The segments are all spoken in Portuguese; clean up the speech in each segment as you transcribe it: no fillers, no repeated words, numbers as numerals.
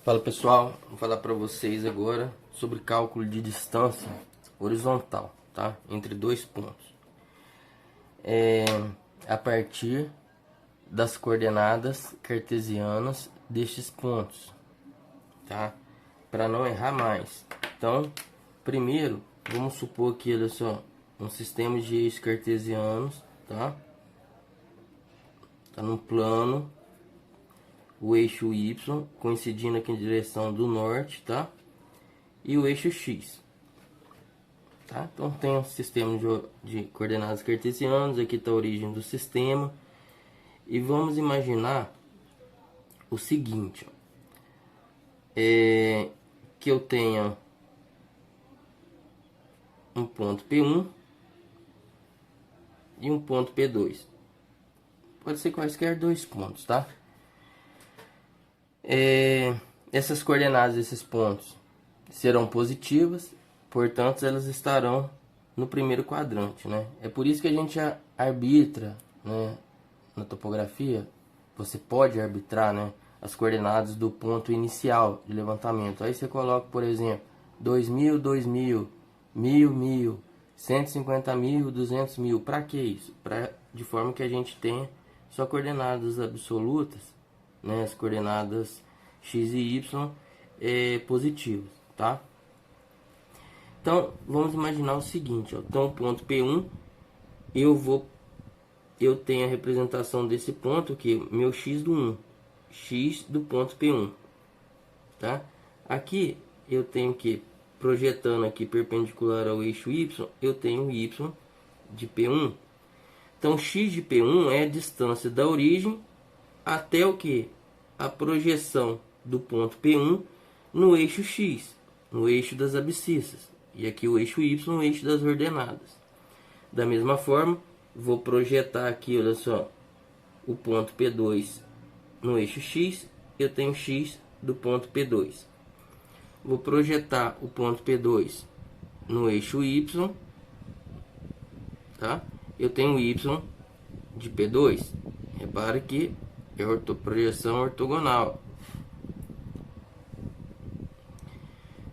Fala pessoal, vou falar para vocês agora sobre cálculo de distância horizontal, tá? Entre dois pontos. A partir das coordenadas cartesianas destes pontos, tá? Para não errar mais. Então, primeiro, vamos supor que, olha só, um sistema de eixos cartesianos, tá? Tá no plano. O eixo Y coincidindo aqui em direção do norte, tá? E o eixo X, tá? Então tem um sistema de coordenadas cartesianas, aqui está a origem do sistema. E vamos imaginar o seguinte, ó, que eu tenha um ponto P1 e um ponto P2. Pode ser quaisquer dois pontos, tá? Essas coordenadas desses pontos serão positivas, portanto elas estarão no primeiro quadrante, né? É por isso que a gente arbitra, né, na topografia. Você pode arbitrar, né, as coordenadas do ponto inicial de levantamento. Aí você coloca, por exemplo, 2000, 2000, 1000, 1000, 150.000, 200.000. Para que isso? De forma que a gente tenha só coordenadas absolutas, né, as coordenadas x e y positivas, tá? Então vamos imaginar o seguinte, ó. Então o ponto P1, eu tenho a representação desse ponto que meu x do 1, x do ponto P1, tá? Aqui eu tenho que, projetando aqui perpendicular ao eixo y, eu tenho y de P1. Então x de P1 é a distância da origem até o que? A projeção do ponto P1 no eixo X, no eixo das abscissas. E aqui o eixo Y, no eixo das ordenadas. Da mesma forma, vou projetar aqui, olha só, o ponto P2 no eixo X, eu tenho X do ponto P2. Vou projetar o ponto P2 no eixo Y, tá? Eu tenho Y de P2. Repare que é projeção ortogonal.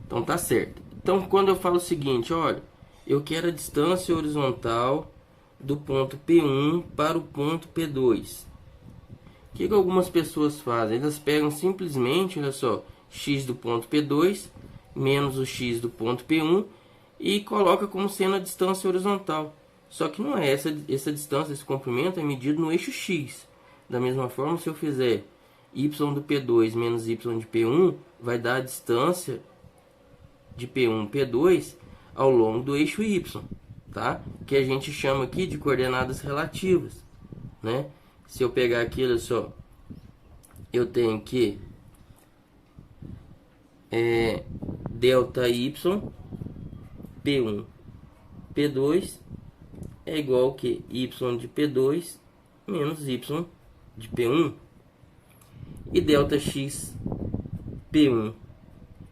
Então tá certo. Então quando eu falo o seguinte, olha, eu quero a distância horizontal do ponto P1 para o ponto P2. O que algumas pessoas fazem? Elas pegam simplesmente, olha só, x do ponto P2 menos o x do ponto P1 e coloca como sendo a distância horizontal. Só que não é essa distância, esse comprimento é medido no eixo X. Da mesma forma, se eu fizer y do P2 menos y de P1, vai dar a distância de P1 P2 ao longo do eixo Y, tá? Que a gente chama aqui de coordenadas relativas, né? Se eu pegar aqui, olha só, eu tenho que delta y P1 P2 é igual que y de P2 menos y de P1, e delta x P1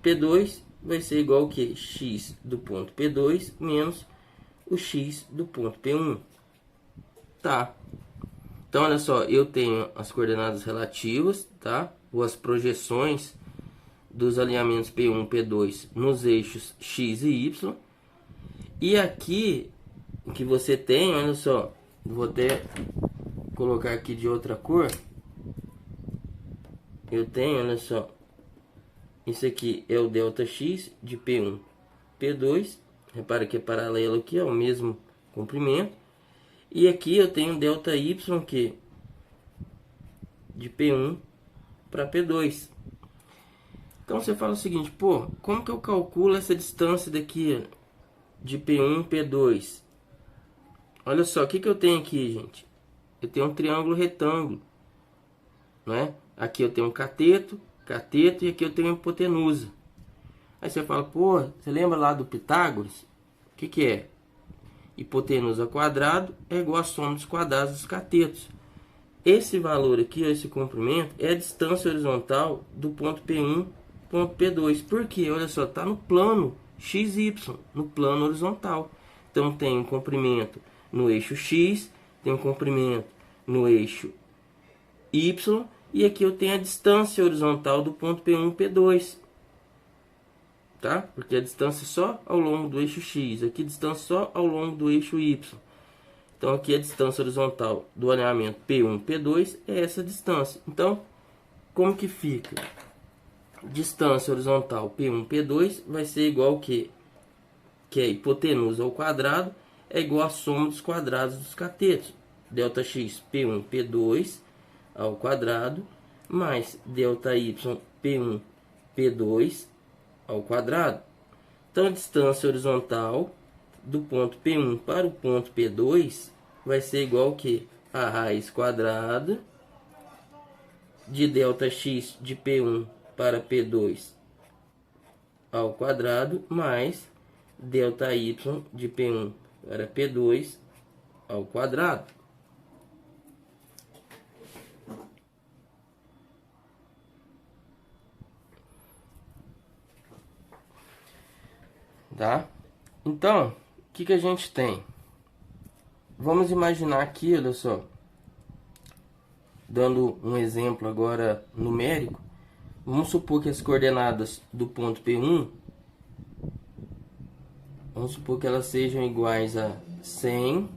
P2 vai ser igual que x do ponto P2 menos o x do ponto P1, tá? Então olha só, eu tenho as coordenadas relativas, tá? Ou as projeções dos alinhamentos P1 P2 nos eixos x e y. E aqui o que você tem, olha só, vou até colocar aqui de outra cor. Eu tenho, olha só, isso aqui é o delta x de P1 P2. Repara que é paralelo aqui, é o mesmo comprimento. E aqui eu tenho delta y que de P1 para P2. Então você fala o seguinte, pô, como que eu calculo essa distância daqui de P1 P2? Olha só, o que eu tenho aqui, gente? Eu tenho um triângulo retângulo, né? Aqui eu tenho um cateto, e aqui eu tenho hipotenusa. Aí você fala, pô, você lembra lá do Pitágoras? O que é? Hipotenusa ao quadrado é igual a soma dos quadrados dos catetos. Esse valor aqui, esse comprimento, é a distância horizontal do ponto P1, ponto P2. Por quê? Olha só, está no plano XY, no plano horizontal. Então tem um comprimento no eixo X, tem um comprimento no eixo Y E aqui eu tenho a distância horizontal do ponto P1 e P2. Tá? Porque a distância é só ao longo do eixo X. Aqui a distância só ao longo do eixo Y. Então aqui a distância horizontal do alinhamento P1 e P2 é essa distância. Então, como que fica? Distância horizontal P1 e P2 vai ser igual ao quê? Que é a hipotenusa ao quadrado é igual à soma dos quadrados dos catetos. Delta x P1 P2 ao quadrado mais delta y P1 P2 ao quadrado. Então a distância horizontal do ponto P1 para o ponto P2 vai ser igual ao que? A raiz quadrada de delta x de P1 para P2 ao quadrado mais delta y de P1 para P2 ao quadrado. Tá? Então, o que a gente tem? Vamos imaginar aqui, olha só, dando um exemplo agora numérico. Vamos supor que as coordenadas do ponto P1, vamos supor que elas sejam iguais a 100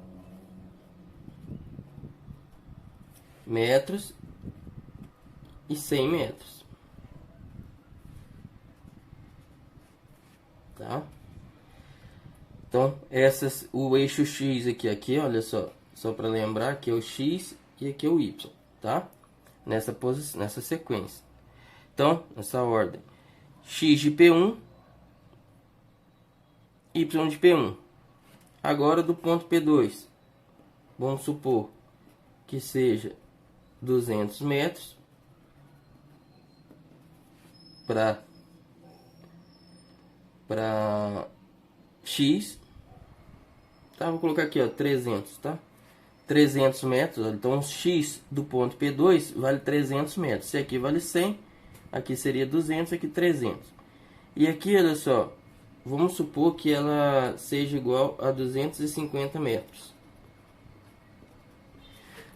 metros e 100 metros. Tá? Então, o eixo X aqui, olha só para lembrar, aqui é o X e aqui é o Y, tá? Nessa sequência. Então, nessa ordem, X de P1, Y de P1. Agora do ponto P2, vamos supor que seja 200 metros para X, tá? Vou colocar aqui, ó, 300, tá? 300 metros, ó, então X do ponto P2 vale 300 metros. Se aqui vale 100, aqui seria 200, aqui 300. E aqui, olha só, vamos supor que ela seja igual a 250 metros.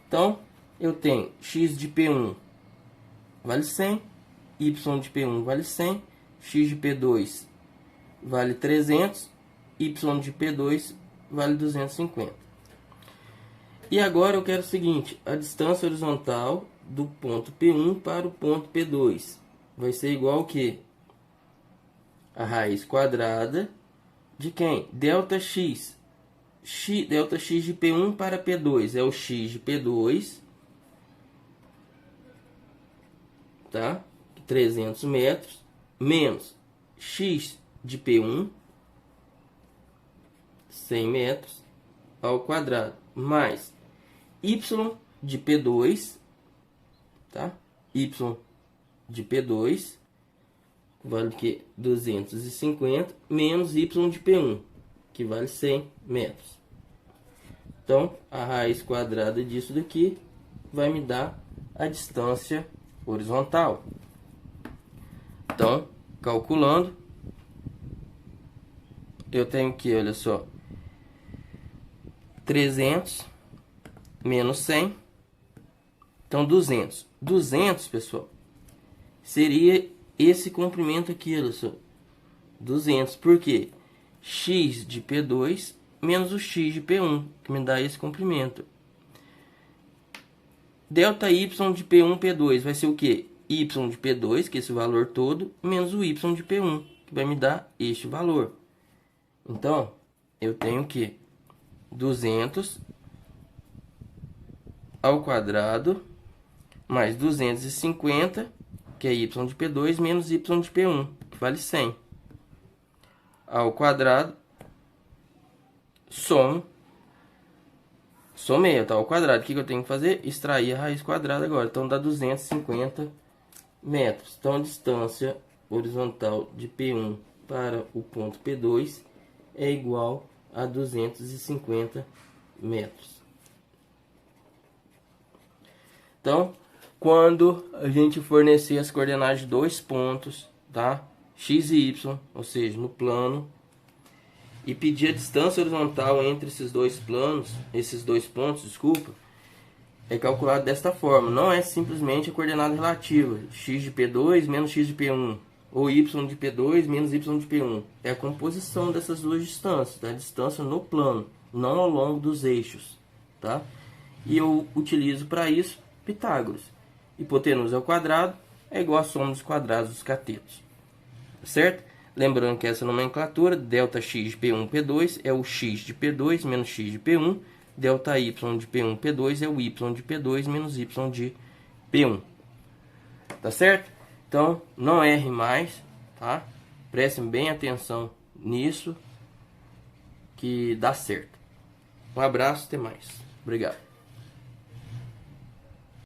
Então, eu tenho X de P1 vale 100, Y de P1 vale 100, X de P2 vale 300, Y de P2 vale 250. E agora eu quero o seguinte, a distância horizontal do ponto P1 para o ponto P2 vai ser igual ao que? A raiz quadrada de quem? Delta x. Delta x de P1 para P2 é o x de P2, tá? 300 metros, menos x de P1, 100 metros, ao quadrado, mais y de P2, tá? Y de P2 vale o que? 250, menos y de P1, que vale 100 metros. Então, a raiz quadrada disso daqui vai me dar a distância horizontal. Então, calculando, eu tenho que, olha só, 300 menos 100, então 200. 200, pessoal, seria esse comprimento aqui, olha só, 200, por quê? X de P2 menos o X de P1, que me dá esse comprimento. Delta Y de P1, P2 vai ser o quê? Y de P2, que é esse valor todo, menos o Y de P1, que vai me dar este valor. Então, eu tenho que 200 ao quadrado mais 250, que é Y de P2, menos Y de P1, que vale 100. Ao quadrado, somei, tá? Ao quadrado, o que eu tenho que fazer? Extrair a raiz quadrada agora. Então, dá 250 metros. Então, a distância horizontal de P1 para o ponto P2 é igual a 250 metros. Então, quando a gente fornecer as coordenadas de dois pontos, tá? X e Y, ou seja, no plano, e pedir a distância horizontal entre esses dois pontos, desculpa, é calculado desta forma. Não é simplesmente a coordenada relativa, x de P2 menos x de P1, ou y de P2 menos y de P1. É a composição dessas duas distâncias, tá? A distância no plano, não ao longo dos eixos, tá? E eu utilizo para isso Pitágoras. Hipotenusa ao quadrado é igual à soma dos quadrados dos catetos, certo? Lembrando que essa nomenclatura, ΔX de P1, P2, é o x de P2 menos x de P1. ΔY de P1, P2 é o y de P2 menos y de P1. Tá certo? Então, não erre mais, tá? Prestem bem atenção nisso, que dá certo. Um abraço, até mais. Obrigado.